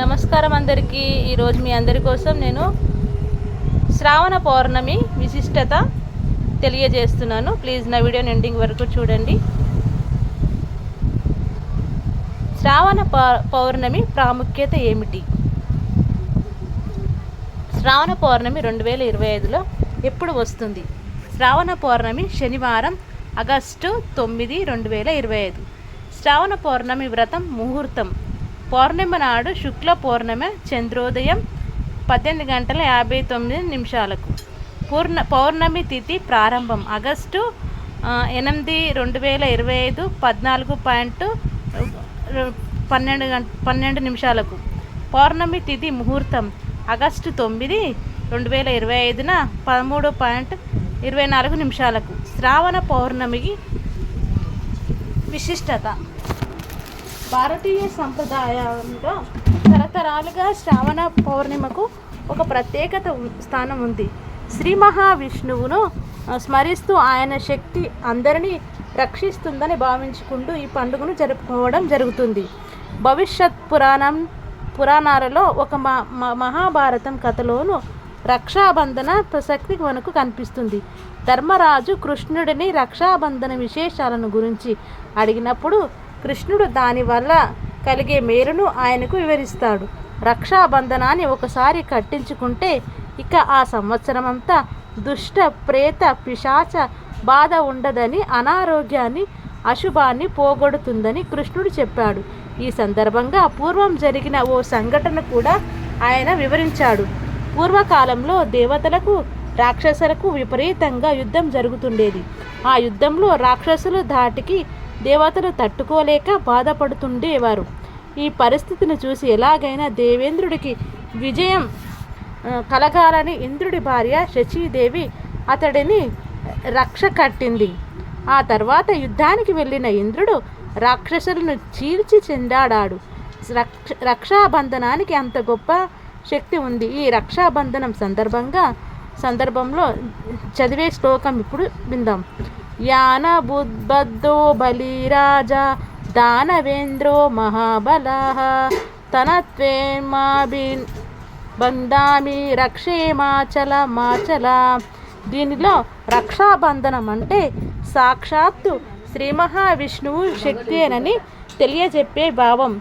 నమస్కారం అందరికీ. ఈరోజు మీ అందరి కోసం నేను శ్రావణ పౌర్ణమి విశిష్టత తెలియజేస్తున్నాను. ప్లీజ్ నా వీడియోని ఎండింగ్ వరకు చూడండి. శ్రావణ పౌర్ణమి ప్రాముఖ్యత ఏమిటి? శ్రావణ పౌర్ణమి 2025లో ఎప్పుడు వస్తుంది? శ్రావణ పౌర్ణమి శనివారం ఆగస్టు 9, 2025. శ్రావణ పౌర్ణమి వ్రతం ముహూర్తం పౌర్ణమి నాడు శుక్ల పౌర్ణమి చంద్రోదయం 18:59. పౌర్ణమి తిథి ప్రారంభం ఆగస్టు 8, 2025 14:12. పౌర్ణమి తిథి ముహూర్తం ఆగస్టు 9, 2025 13:24. శ్రావణ పౌర్ణమికి విశిష్టత. భారతీయ సంప్రదాయంలో తరతరాలుగా శ్రావణ పౌర్ణిమకు ఒక ప్రత్యేకత స్థానం ఉంది. శ్రీ మహావిష్ణువును స్మరిస్తూ ఆయన శక్తి అందరినీ రక్షిస్తుందని భావించుకుంటూ ఈ పండుగను జరుపుకోవడం జరుగుతుంది. భవిష్యత్ పురాణాలలో ఒక మహాభారతం కథలోను రక్షాబంధన ప్రసక్తి మనకు కనిపిస్తుంది. ధర్మరాజు కృష్ణుడిని రక్షాబంధన విశేషాలను గురించి అడిగినప్పుడు కృష్ణుడు దానివల్ల కలిగే మేలును ఆయనకు వివరిస్తాడు. రక్షాబంధనాన్ని ఒకసారి కట్టించుకుంటే ఇక ఆ సంవత్సరమంతా దుష్ట ప్రేత పిశాచ బాధ ఉండదని, అనారోగ్యాన్ని అశుభాన్ని పోగొడుతుందని కృష్ణుడు చెప్పాడు. ఈ సందర్భంగా పూర్వం జరిగిన ఓ సంఘటన కూడా ఆయన వివరించాడు. పూర్వకాలంలో దేవతలకు రాక్షసులకు విపరీతంగా యుద్ధం జరుగుతుండేది. ఆ యుద్ధంలో రాక్షసుల ధాటికి దేవతలు తట్టుకోలేక బాధపడుతుండేవారు. ఈ పరిస్థితిని చూసి ఎలాగైనా దేవేంద్రుడికి విజయం కలగాలని ఇంద్రుడి భార్య శచీదేవి అతడిని రక్ష కట్టింది. ఆ తర్వాత యుద్ధానికి వెళ్ళిన ఇంద్రుడు రాక్షసులను చీల్చి చెండాడాడు. రక్షాబంధనానికి అంత గొప్ప శక్తి ఉంది. ఈ రక్షాబంధనం సందర్భంలో చదివే శ్లోకం ఇప్పుడు విందాం. యాన బుద్బద్ధో బలిరాజా దానవేంద్రో మహాబలః తనత్వేమాభిబంధామి రక్షేమాచల. దీనిలో రక్షాబంధనం అంటే సాక్షాత్తు శ్రీ మహావిష్ణువు శక్తేనని తెలియజెప్పే భావం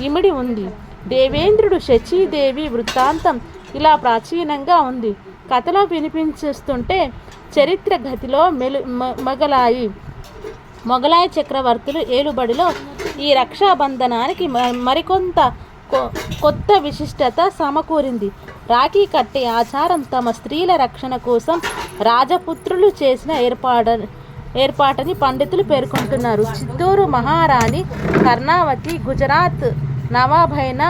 ఇమిడి ఉంది. దేవేంద్రుడు శచీదేవి వృత్తాంతం ఇలా ప్రాచీనంగా ఉంది. కథలో వినిపించేస్తుంటే చరిత్ర గతిలో మొగలాయి చక్రవర్తులు ఏలుబడిలో ఈ రక్షాబంధనానికి మరికొంత కొత్త విశిష్టత సమకూరింది. రాఖీ కట్టే ఆచారం తమ స్త్రీల రక్షణ కోసం రాజపుత్రులు చేసిన ఏర్పాటని పండితులు పేర్కొంటున్నారు. చిత్తూరు మహారాణి కర్ణావతి గుజరాత్ నవాబైన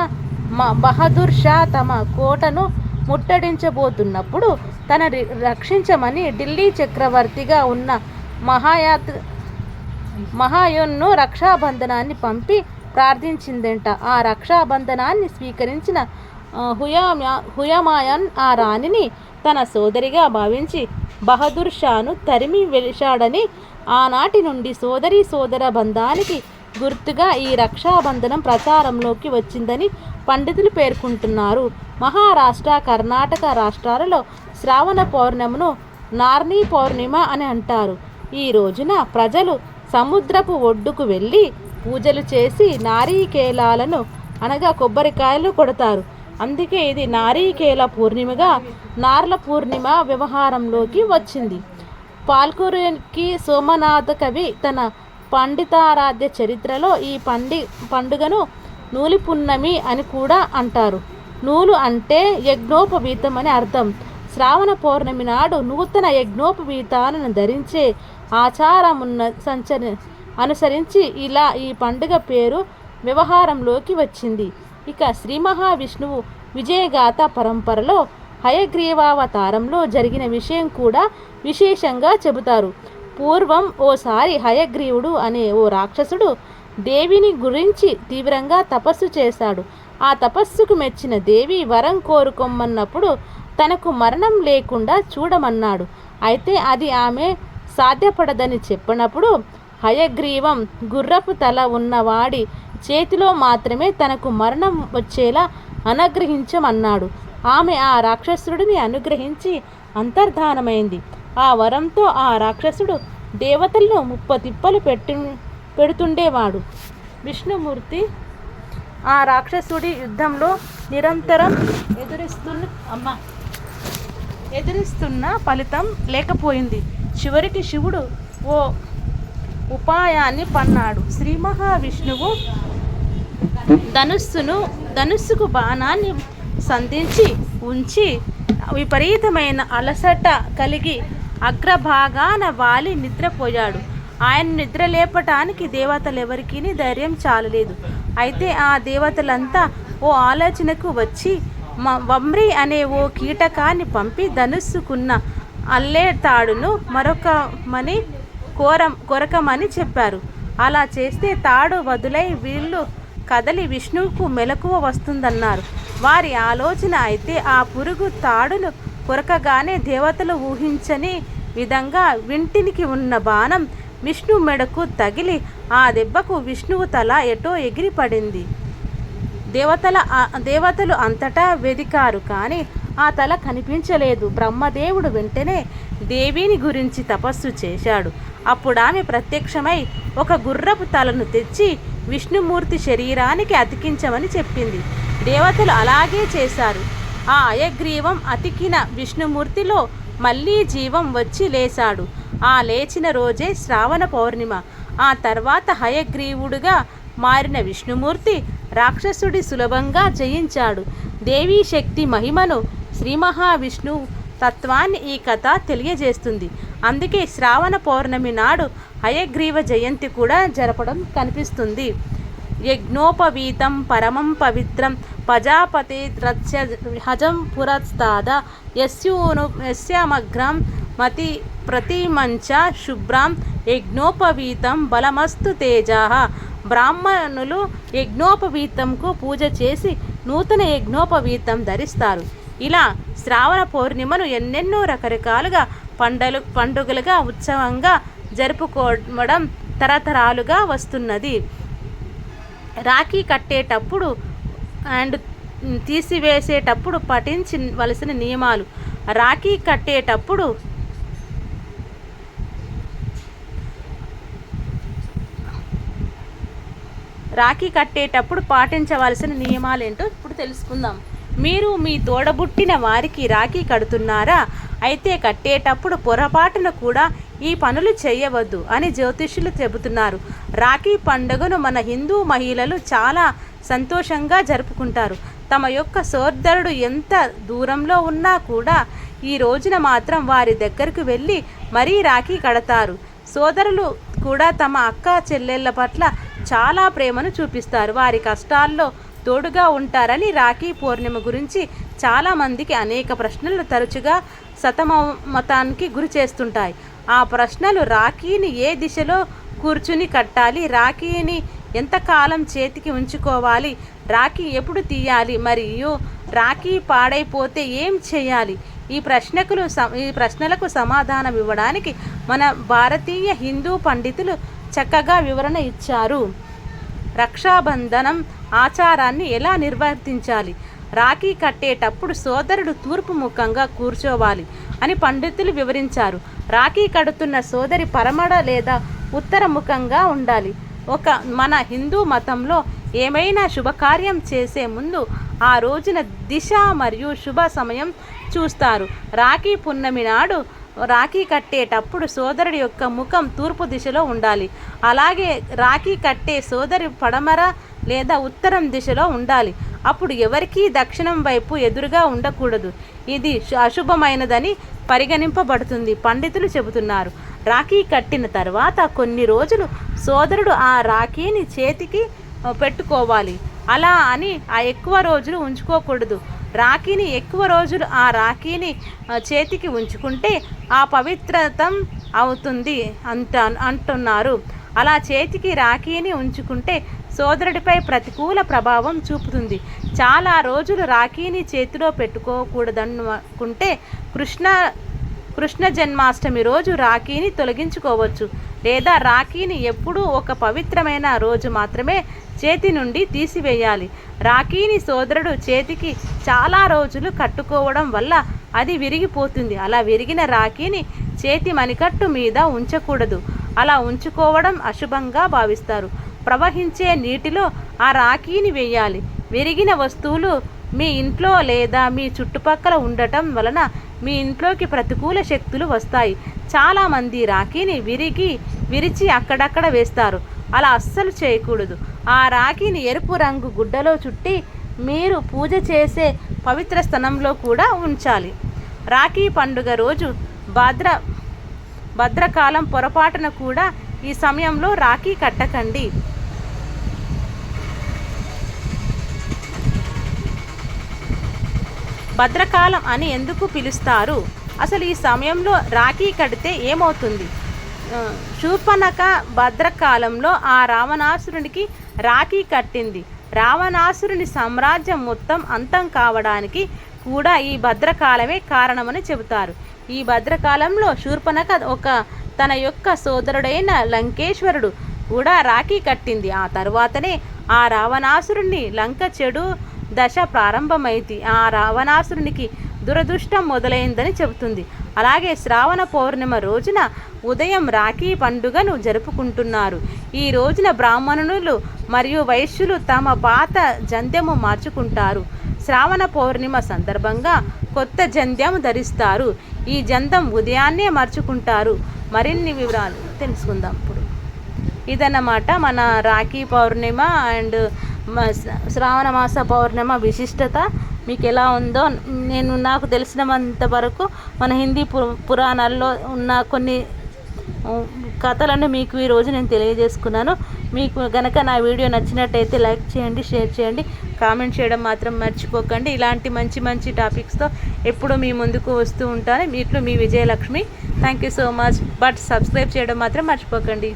బహదూర్ షా తమ కోటను ముట్టడించబోతున్నప్పుడు తన రక్షించమని ఢిల్లీ చక్రవర్తిగా ఉన్న మహాయున్ను రక్షాబంధనాన్ని పంపి ప్రార్థించిందంట. ఆ రక్షాబంధనాన్ని స్వీకరించిన హుయమాయన్ ఆ రాణిని తన సోదరిగా భావించి బహదూర్ షాను తరిమి వెలిశాడని, ఆనాటి నుండి సోదర బంధానికి గుర్తుగా ఈ రక్షాబంధనం ప్రచారంలోకి వచ్చిందని పండితులు పేర్కొంటున్నారు. మహారాష్ట్ర, కర్ణాటక రాష్ట్రాలలో శ్రావణ పౌర్ణమిను నార్నీ పౌర్ణిమ అని అంటారు. ఈ రోజున ప్రజలు సముద్రపు ఒడ్డుకు వెళ్ళి పూజలు చేసి నారీకేలాలను అనగా కొబ్బరికాయలు కొడతారు. అందుకే ఇది నారీకేల పూర్ణిమగా నార్ల పూర్ణిమ వ్యవహారంలోకి వచ్చింది. పాల్కురికి సోమనాథ కవి తన పండితారాధ్య చరిత్రలో ఈ పండుగను నూలి పున్నమి అని కూడా అంటారు. నూలు అంటే యజ్ఞోపవీతం అని అర్థం. శ్రావణ పౌర్ణమి నాడు నూతన యజ్ఞోపవీతాలను ధరించే అనుసరించి ఇలా ఈ పండుగ పేరు వ్యవహారంలోకి వచ్చింది. ఇక శ్రీ మహావిష్ణువు విజయగాథ పరంపరలో హయగ్రీవావతారంలో జరిగిన విషయం కూడా విశేషంగా చెబుతారు. పూర్వం ఓసారి హయగ్రీవుడు అనే ఓ రాక్షసుడు దేవిని గురించి తీవ్రంగా తపస్సు చేశాడు. ఆ తపస్సుకు మెచ్చిన దేవి వరం కోరుకోమన్నప్పుడు తనకు మరణం లేకుండా చూడమన్నాడు. అయితే అది ఆమె సాధ్యపడదని చెప్పినప్పుడు హయగ్రీవం గుర్రపు తల ఉన్నవాడి చేతిలో మాత్రమే తనకు మరణం వచ్చేలా అనుగ్రహించమన్నాడు. ఆమె ఆ రాక్షసుడిని అనుగ్రహించి అంతర్ధానమైంది. ఆ వరంతో ఆ రాక్షసుడు దేవతలను ముప్పతిప్పలు పెడుతుండేవాడు. విష్ణుమూర్తి ఆ రాక్షసుడి యుద్ధంలో నిరంతరం ఎదురిస్తున్న ఫలితం లేకపోయింది. చివరికి శివుడు ఓ ఉపాయాన్ని పన్నాడు. శ్రీ మహావిష్ణువు ధనుస్సుకు బాణాన్ని సంధించి ఉంచి విపరీతమైన అలసట కలిగి అగ్రభాగాన వాలి నిద్రపోయాడు. ఆయన నిద్ర లేపటానికి దేవతలెవరికీ ధైర్యం చాలలేదు. అయితే ఆ దేవతలంతా ఓ ఆలోచనకు వచ్చి వమ్రి అనే ఓ కీటకాన్ని పంపి ధనుస్సుకున్న అల్లే తాడును కొరకమని చెప్పారు. అలా చేస్తే తాడు వదులై వీళ్ళు కదలి విష్ణువుకు మెలకువ వస్తుందన్నారు. వారి ఆలోచన అయితే ఆ పురుగు తాడును కొరకగానే దేవతలు ఊహించని విధంగా వింటినికి ఉన్న బాణం విష్ణు మెడకు తగిలి ఆ దెబ్బకు విష్ణువు తల ఎటో ఎగిరిపడింది. దేవతలు అంతటా వెదికారు, కానీ ఆ తల కనిపించలేదు. బ్రహ్మదేవుడు వెంటనే దేవిని గురించి తపస్సు చేశాడు. అప్పుడు ఆమె ప్రత్యక్షమై ఒక గుర్రపు తలను తెచ్చి విష్ణుమూర్తి శరీరానికి అతికించమని చెప్పింది. దేవతలు అలాగే చేశారు. ఆ హయగ్రీవం అతికిన విష్ణుమూర్తిలో మళ్ళీ జీవం వచ్చి లేచాడు. ఆ లేచిన రోజే శ్రావణ పౌర్ణిమ. ఆ తర్వాత హయగ్రీవుడుగా మారిన విష్ణుమూర్తి రాక్షసుడి సులభంగా జయించాడు. దేవీ శక్తి మహిమను, శ్రీ మహావిష్ణువు తత్వాన్ని ఈ కథ తెలియజేస్తుంది. అందుకే శ్రావణ పౌర్ణమి నాడు హయగ్రీవ జయంతి కూడా జరపడం కనిపిస్తుంది. యజ్ఞోపవీతం పరమం పవిత్రం ప్రజాపతి రత్స్య హజం పురస్తాద యస్యామగ్రం మతి ప్రతిమంచ శుభ్రం యజ్ఞోపవీతం బలమస్తు తేజః. బ్రాహ్మణులు యజ్ఞోపవీతంకు పూజ చేసి నూతన యజ్ఞోపవీతం ధరిస్తారు. ఇలా శ్రావణ పౌర్ణిమను ఎన్నెన్నో రకరకాలుగా పండుగలుగా ఉత్సవంగా జరుపుకోవడం తరతరాలుగా వస్తున్నది. రాఖీ కట్టేటప్పుడు అండ్ తీసివేసేటప్పుడు పాటించవలసిన నియమాలు. రాఖీ కట్టేటప్పుడు పాటించవలసిన నియమాలేంటో ఇప్పుడు తెలుసుకుందాం. మీరు మీ తోడబుట్టిన వారికి రాఖీ కడుతున్నారా? అయితే కట్టేటప్పుడు పొరపాటున కూడా ఈ పనులు చేయవద్దు అని జ్యోతిష్యులు చెబుతున్నారు. రాఖీ పండుగను మన హిందూ మహిళలు చాలా సంతోషంగా జరుపుకుంటారు. తమ యొక్క సోదరుడు ఎంత దూరంలో ఉన్నా కూడా ఈ రోజున మాత్రం వారి దగ్గరకు వెళ్ళి మరీ రాఖీ కడతారు. సోదరులు కూడా తమ అక్క చెల్లెళ్ళ పట్ల చాలా ప్రేమను చూపిస్తారు. వారి కష్టాల్లో తోడుగా ఉంటారని రాఖీ పౌర్ణిమ గురించి చాలామందికి అనేక ప్రశ్నలు తరచుగా సతమతానికి గురి చేస్తుంటాయి. ఆ ప్రశ్నలు: రాఖీని ఏ దిశలో కూర్చుని కట్టాలి, రాఖీని ఎంతకాలం చేతికి ఉంచుకోవాలి, రాఖీ ఎప్పుడు తీయాలి, మరియు రాఖీ పాడైపోతే ఏం చేయాలి? ఈ ప్రశ్నలకు సమాధానం ఇవ్వడానికి మన భారతీయ హిందూ పండితులు చక్కగా వివరణ ఇచ్చారు. రక్షాబంధనం ఆచారాన్ని ఎలా నిర్వర్తించాలి? రాఖీ కట్టేటప్పుడు సోదరుడు తూర్పు ముఖంగా కూర్చోవాలి అని పండితులు వివరించారు. రాఖీ కడుతున్న సోదరి పరమడ లేదా ఉత్తర ముఖంగా ఉండాలి. మన హిందూ మతంలో ఏమైనా శుభకార్యం చేసే ముందు ఆ రోజున దిశ మరియు శుభ సమయం చూస్తారు. రాఖీ పున్నమి నాడు రాఖీ కట్టేటప్పుడు సోదరుడి యొక్క ముఖం తూర్పు దిశలో ఉండాలి. అలాగే రాఖీ కట్టే సోదరి పడమర లేదా ఉత్తరం దిశలో ఉండాలి. అప్పుడు ఎవరికీ దక్షిణం వైపు ఎదురుగా ఉండకూడదు. ఇది అశుభమైనదని పరిగణింపబడుతుంది పండితులు చెబుతున్నారు. రాఖీ కట్టిన తర్వాత కొన్ని రోజులు సోదరుడు ఆ రాఖీని చేతికి పెట్టుకోవాలి. అలా అని ఎక్కువ రోజులు ఉంచుకోకూడదు. రాఖీని ఎక్కువ రోజులు ఆ రాఖీని చేతికి ఉంచుకుంటే ఆ పవిత్రతం అవుతుంది అంటున్నారు. అలా చేతికి రాఖీని ఉంచుకుంటే సోదరుడిపై ప్రతికూల ప్రభావం చూపుతుంది. చాలా రోజులు రాఖీని చేతిలో పెట్టుకోకూడదనుకుంటే కృష్ణ జన్మాష్టమి రోజు రాఖీని తొలగించుకోవచ్చు. లేదా రాఖీని ఎప్పుడూ ఒక పవిత్రమైన రోజు మాత్రమే చేతి నుండి తీసివేయాలి. రాఖీని సోదరుడు చేతికి చాలా రోజులు కట్టుకోవడం వల్ల అది విరిగిపోతుంది. అలా విరిగిన రాఖీని చేతి మణికట్టు మీద ఉంచకూడదు. అలా ఉంచుకోవడం అశుభంగా భావిస్తారు. ప్రవహించే నీటిలో ఆ రాఖీని వేయాలి. విరిగిన వస్తువులు మీ ఇంట్లో లేదా మీ చుట్టుపక్కల ఉండటం వలన మీ ఇంట్లోకి ప్రతికూల శక్తులు వస్తాయి. చాలామంది రాఖీని విరిచి అక్కడక్కడ వేస్తారు. అలా అస్సలు చేయకూడదు. ఆ రాఖీని ఎరుపు రంగు గుడ్డలో చుట్టి మీరు పూజ చేసే పవిత్ర స్థలంలో కూడా ఉంచాలి. రాఖీ పండుగ రోజు భద్రకాలం పొరపాటున కూడా ఈ సమయంలో రాఖీ కట్టకండి. భద్రకాలం అని ఎందుకు పిలుస్తారు? అసలు ఈ సమయంలో రాఖీ కడితే ఏమవుతుంది? శూర్పణఖ భద్రకాలంలో ఆ రావణాసురునికి రాఖీ కట్టింది. రావణాసురుని సామ్రాజ్యం మొత్తం అంతం కావడానికి కూడా ఈ భద్రకాలమే కారణమని చెబుతారు. ఈ భద్రకాలంలో శూర్పణఖ తన యొక్క సోదరుడైన లంకేశ్వరుడు కూడా రాఖీ కట్టింది. ఆ తర్వాతనే ఆ రావణాసురుని లంక చెడు దశ ప్రారంభమైంది. ఆ రావణాసురునికి దురదృష్టం మొదలైందని చెబుతుంది. అలాగే శ్రావణ పౌర్ణిమ రోజున ఉదయం రాఖీ పండుగను జరుపుకుంటున్నారు. ఈ రోజున బ్రాహ్మణులు మరియు వైశ్యులు తమ పాత జంధ్యము మార్చుకుంటారు. శ్రావణ పౌర్ణిమ సందర్భంగా కొత్త జంధ్యం ధరిస్తారు. ఈ జంధ్యం ఉదయాన్నే మార్చుకుంటారు. మరిన్ని వివరాలు తెలుసుకుందాం ఇప్పుడు. ఇదన్నమాట మన రాఖీ పౌర్ణిమ అండ్ శ్రావణ మాస పౌర్ణిమ విశిష్టత. మీకు ఎలా ఉందో నాకు తెలిసినంత వరకు మన హిందీ పురాణాల్లో ఉన్న కొన్ని కథలను మీకు ఈరోజు నేను తెలియజేసుకున్నాను. మీకు గనక నా వీడియో నచ్చినట్టయితే లైక్ చేయండి, షేర్ చేయండి, కామెంట్ చేయడం మాత్రం మర్చిపోకండి. ఇలాంటి మంచి మంచి టాపిక్స్తో ఎప్పుడు మీ ముందుకు వస్తూ ఉంటాను. వీటిలో మీ Vijayalakshmi. Thank you so much. But subscribe చేయడం మాత్రం మర్చిపోకండి.